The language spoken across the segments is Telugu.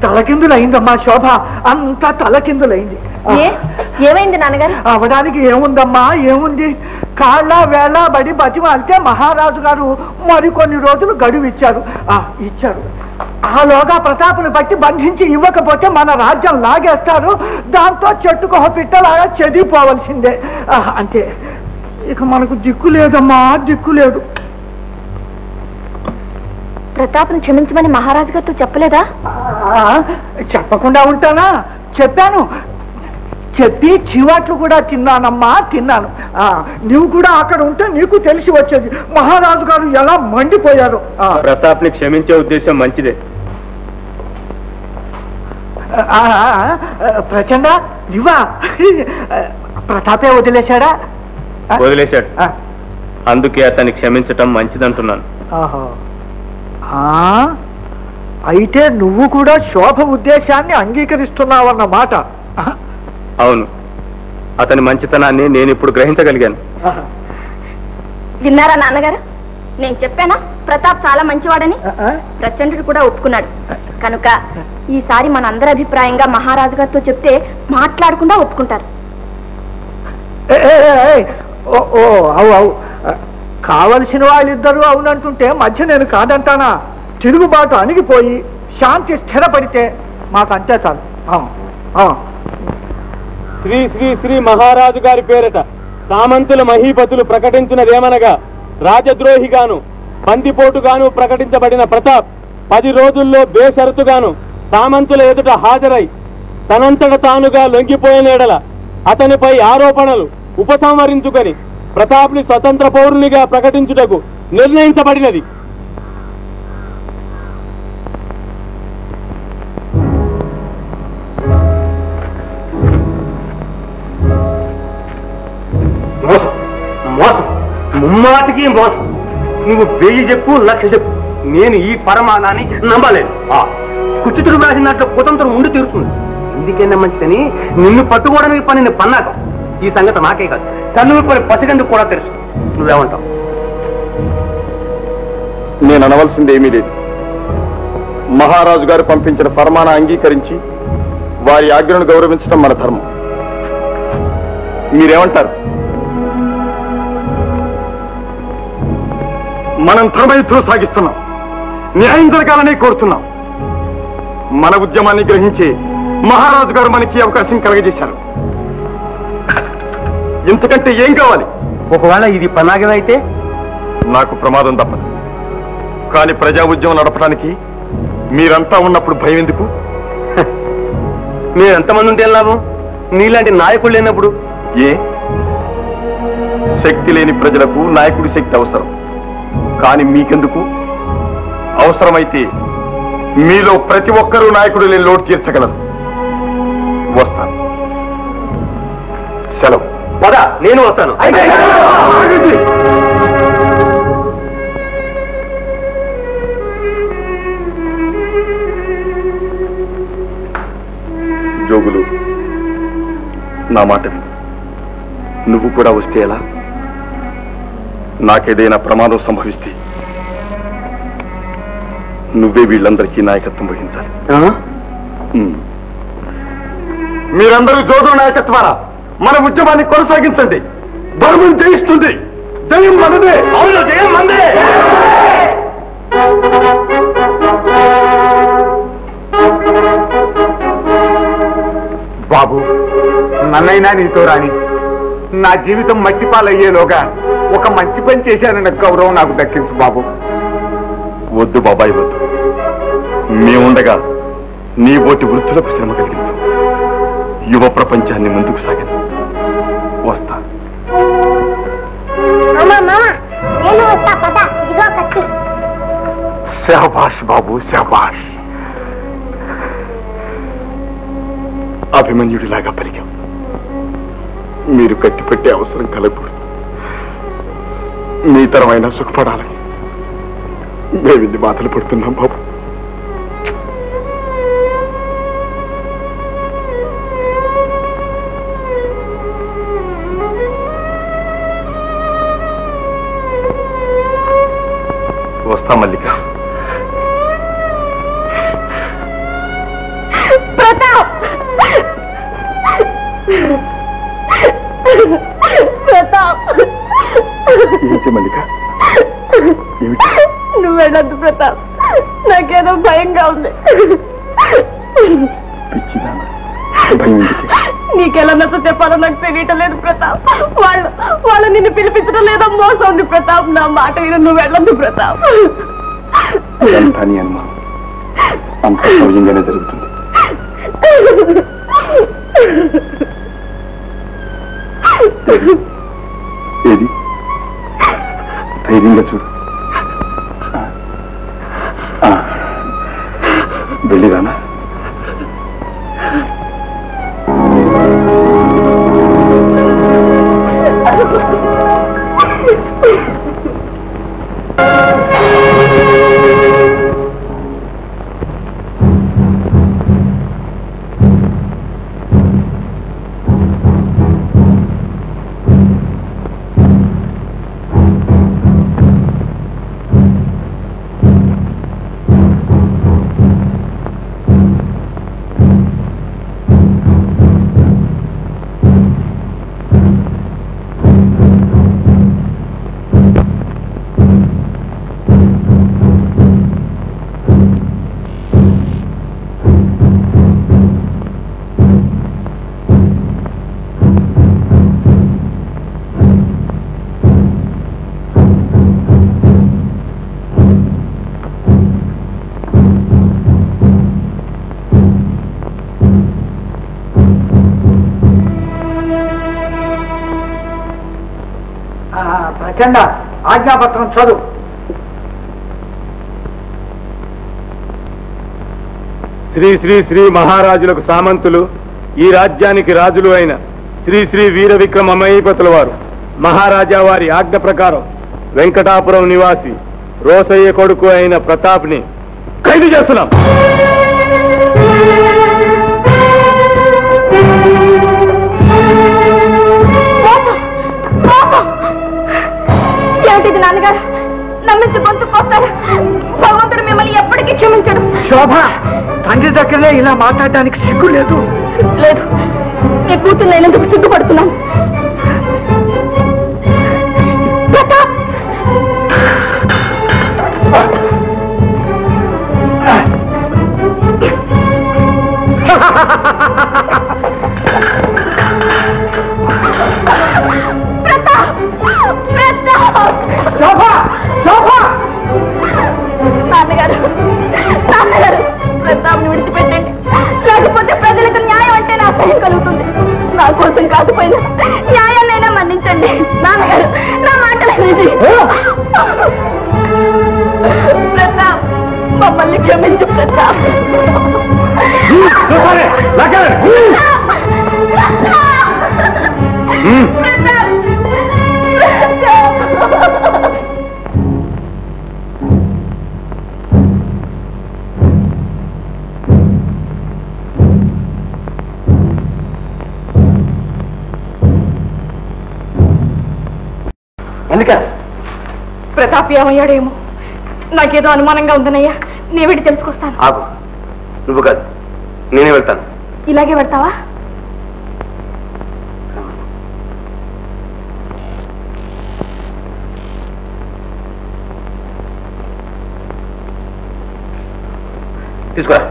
తలకిందులైందమ్మా శోభ, అంతా తలకిందులైంది. ఏమైంది నాన్నగారు? అవడానికి ఏముందమ్మా, ఏముంది? కాళ్ళ వేళ బడి బతిమాలితే మహారాజు గారు మరికొన్ని రోజులు గడువు ఇచ్చారు. ఆలోగా ప్రతాపుని బట్టి బంధించి ఇవ్వకపోతే మన రాజ్యం లాగేస్తారు. దాంతో చెట్టుకొహ పిట్టలాగా చెదిపోవలసిందే. అంతే, ఇక మనకు దిక్కు లేదమ్మా, దిక్కు లేదు. ప్రతాప్ను క్షమించమని మహారాజు గారితో చెప్పలేదా? చెప్పకుండా ఉంటానా? చెప్పాను. చెప్పి చివాట్లు కూడా తిన్నానమ్మా, తిన్నాను. నువ్వు కూడా అక్కడ ఉంటే నీకు తెలిసి వచ్చేది మహారాజు గారు ఎలా మండిపోయారు. ప్రతాప్ ని క్షమించే ఉద్దేశం మంచిదే. ప్రచండ నువ్వా? ప్రతాపే వదిలేశాడా? వదిలేశాడు. అందుకే అతన్ని క్షమించటం మంచిదంటున్నాను. అయితే నువ్వు కూడా శోభ ఉద్దేశాన్ని అంగీకరిస్తున్నావన్నమాట. అవును, అతని మంచితనాన్ని నేను ఇప్పుడు గ్రహించగలిగాను. విన్నారా నాన్నగారు? నేను చెప్పానా ప్రతాప్ చాలా మంచివాడని? ప్రచండుడు కూడా ఒప్పుకున్నాడు. కనుక ఈసారి మనందరి అభిప్రాయంగా మహారాజు గారితో చెప్తే మాట్లాడకుండా ఒప్పుకుంటారు. అవు కావలసిన వాళ్ళిద్దరూ అవునంటుంటే మధ్య నేను కాదంటానా? తిరుగుబాటు అణిగిపోయి శాంతి స్థిరపడితే మాకంతే చాలు. శ్రీ శ్రీ శ్రీ మహారాజు గారి పేరిట సామంతుల మహీపతులు ప్రకటించినదేమనగా, రాజద్రోహిగాను బందిపోటుగాను ప్రకటించబడిన ప్రతాప్ 10 రోజుల్లో బేషరతుగాను సామంతుల ఎదుట హాజరై తనంతట తానుగా లొంగిపోయిన ఎడల అతనిపై ఆరోపణలు ఉపసంహరించుకొని ప్రతాప్ని స్వతంత్ర పౌరునిగా ప్రకటించుటకు నిర్ణయించబడినది. ముమ్మాటికి మోసం. నువ్వు 1000 చెప్పు, 1,00,000 చెప్పు, నేను ఈ పరమానాన్ని నమ్మలేను. కుచితుడు రాసినట్లు కుతంత్రం ఉండి తీరుతుంది. ఎందుకైనా మంచిదని నిన్ను పట్టుకోవడానికి పని పన్నాక ఈ సంగతి నాకే కాదు, కన్ను పని పసిగందుకు కూడా తెలుసు. నువ్వేమంటావు? నేను అనవలసింది ఏమీ లేదు. మహారాజు గారు పంపించిన ఫర్మానా అంగీకరించి వారి ఆజ్ఞను గౌరవించడం మన ధర్మం. మీరేమంటారు? మనం ధర్మయుద్ధం సాగిస్తున్నాం, న్యాయం జరగాలని కోరుతున్నాం. మన ఉద్యమాన్ని గ్రహించి మహారాజు గారు మనకి అవకాశం కలగజేశారు. ఇంతకంటే ఏం కావాలి? ఒకవేళ ఇది పన్నాగం అయితే నాకు ప్రమాదం తప్పదు. కానీ ప్రజా ఉద్యమం నడపడానికి మీరంతా ఉన్నప్పుడు భయం ఎందుకు? మీరెంతమంది ఉంటే లాభం? నీలాంటి నాయకుడు లేనప్పుడు. ఏ శక్తి లేని ప్రజలకు నాయకుడి శక్తి అవసరం, కానీ మీకెందుకు? అవసరమైతే మీలో ప్రతి ఒక్కరూ నాయకుడు లేని లోటు తీర్చగలరు. వస్తాను. సెలవు. పద, నేను వస్తాను. జోగులు, నా మాట విను. నువ్వు కూడా వస్తే ఎలా? నాకేదైనా ప్రమాదం సంభవిస్తే నువ్వే వీళ్ళందరికీ నాయకత్వం వహించాలి. మీరందరూ జోగుల నాయకత్వారా మన ఉద్యమాన్ని కొనసాగించండి. ధర్మం జయిస్తుంది. జయం మనదే. అవును, జయం మనదే. బాబు, నన్నైనా నీతో రాని నా జీవితం మట్టిపాలయ్యేలోగా ఒక మంచి పని చేశానన్న గౌరవం నాకు దక్కించు బాబు. వద్దు బాబాయ్, వద్దు. మేముండగా నీ బోటి వృత్తులకు శ్రమ కలిగించు. యువ ప్రపంచాన్ని ముందుకు సాగను. వస్తా. శాబాష్ బాబు, శాబాష్. అభిమన్యుడిలాగా పలికాం. మీరు కట్టిపెట్టే అవసరం కలగకూడదు. మీ తరమైనా సుఖపడాలని మేమిన్ని బాధలు పడుతున్నాం బాబు. వస్తా మల్లిక. ప్రతాప్ ఏంటి మల్లిక? నువ్వు వెళ్ళొద్దు ప్రతాప్, నాకేదో భయంగా ఉంది. నీకెలా నచ్చ చెప్పాలో నాకు తెలియటం లేదు ప్రతాప్. వాళ్ళు నిన్ను పిలిపించడం లేదో మోసం ఉంది ప్రతాప్. నా మాట విను, నువ్వు వెళ్ళొద్దు ప్రతాప్. అంత సౌజన్యంగానే జరుగుతుంది. ఏది ధైర్యంగా చూడు. వెళ్ళిరానా? ప్రచండ ఆజ్ఞాపత్రం చదువు. శ్రీ శ్రీ శ్రీ మహారాజులకు సామంతులు, ఈ రాజ్యానికి రాజులు అయిన శ్రీ శ్రీ వీర విక్రమ మహీపతుల వారు మహారాజా వారి ఆజ్ఞ ప్రకారం వెంకటాపురం నివాసి రోసయ్య కొడుకు అయిన ప్రతాప్ని ఖైదు చేస్తున్నాం. ఏమిటిది నాన్నగారు? నమ్మించి గొంతుకొస్తారు. భగవంతుడు మిమ్మల్ని ఎప్పటికీ క్షమించడు. శోభ, తండ్రి దగ్గరే ఇలా మాట్లాడడానికి సిగ్గు లేదు. లేదు, నీ కూతురు నేనెందుకు సిగ్గుపడుతున్నాను? ప్రతాప్, ప్రతాప్ని విడిచిపెట్టండి, లేకపోతే ప్రజలకు న్యాయం అంటే నా భయం కలుగుతుంది. నా కోసం కాకపోయినా న్యాయాన్నైనా మన్నించండి. నాన్నగారు, నా మాటలు వినండి. ప్రతాప్, మమ్మల్ని క్షమించు ప్రతాప్. ప్రతాప్ ఏమయ్యాడేమో, నాకేదో అనుమానంగా ఉందనయ్యా. నీ వెళ్ళి తెలుసుకొస్తాను. ఆగు, నువ్వు కాదు, నేనే వెళ్తాను. ఇలాగే పెడతావా? తీసుకురా.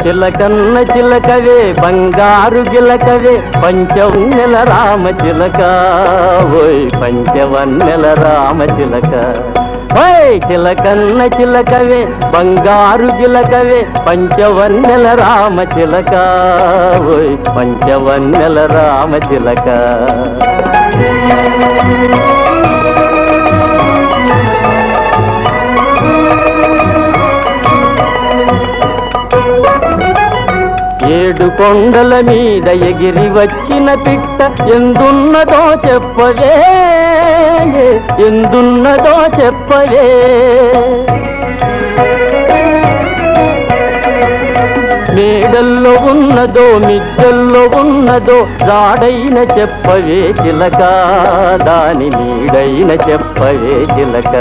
చిలకన్న చిలకవే బంగారు గిలకవే పంచవన్నెల రామ చిలక, ఓయ్ పంచవన్నెల రామ చిలక. ఓయ్ చిలకన్న చిలకవే బంగారు గిలకవే పంచవన్నెల రామ చిలక, ఓయ్ పంచవన్నెల రామ చిలక. ఏడు కొండల మీద ఎగిరి వచ్చిన పిట్ట ఎందున్నదో చెప్పవే, ఎందున్నదో చెప్పవే. మేడల్లో ఉన్నదో మిద్దెల్లో ఉన్నదో రాడైన చెప్పవే చిలక, దాని నీడైన చెప్పవే చిలక.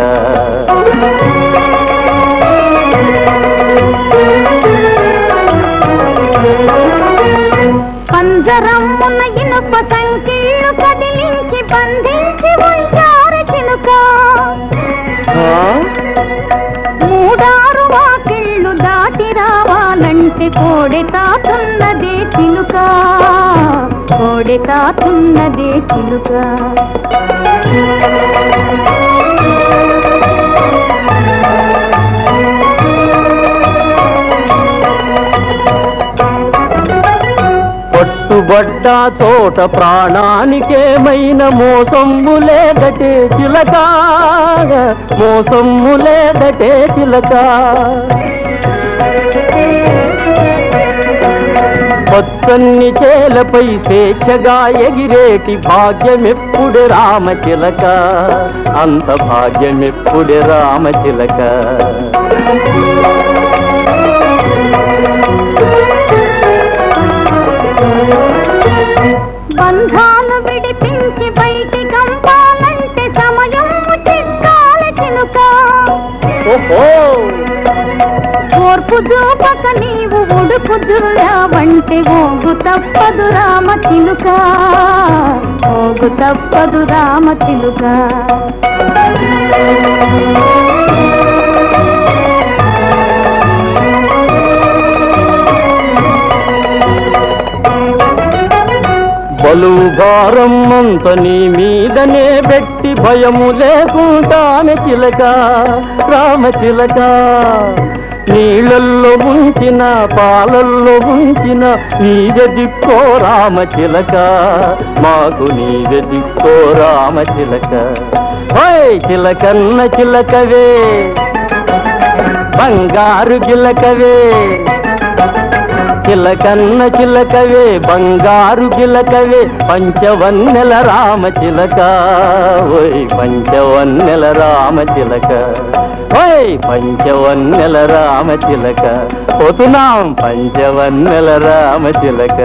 బంధించి ఉంచారు చిలుక మూడారు వాకిళ్ళు దాటి రావాలంటే కోడెతాతున్నదే చిలుక కోడెతాతున్నదే చిలుక పట్టుబడ్డా చోట ప్రాణానికేమైనా మోసమ్ము లేదటే చిలక మోసమ్ము లేదటే చిలక పచ్చన్ని చేలపై స్వేచ్ఛగా ఎగిరేటి భాగ్యమెప్పుడే రామచిలక అంత భాగ్యమెప్పుడే రామచిలక బంధాలు విడిపించి బయటి కంపాలంటే సమయం చిక్కాల చిలుక ఓర్పు చూపక నీవు ఉడుపు జుర్రావంటే ఓగు తప్పదు రామ చిలుక ఓగు తప్పదు రామ చిలుక బలువు భారం అంత నీ మీదనే పెట్టి భయము లేకుండానే చిలక రామచిలక నీళ్ళల్లో ఉంచిన పాలల్లో ఉంచిన నీవే దిక్కో రామచిలక మాకు నీవే దిక్కో రామచిలక హోయ్ చిలకన్న చిలకవే బంగారు గిలకవే చిలకన్న చిలకవే బంగారు గిలకవే పంచవన్నెల రామచిలక ఓయ్ పంచవన్నెల రామచిలక ఓయ్ పంచవన్నెల రామచిలక పోతున్నాం పంచవన్నెల రామచిలక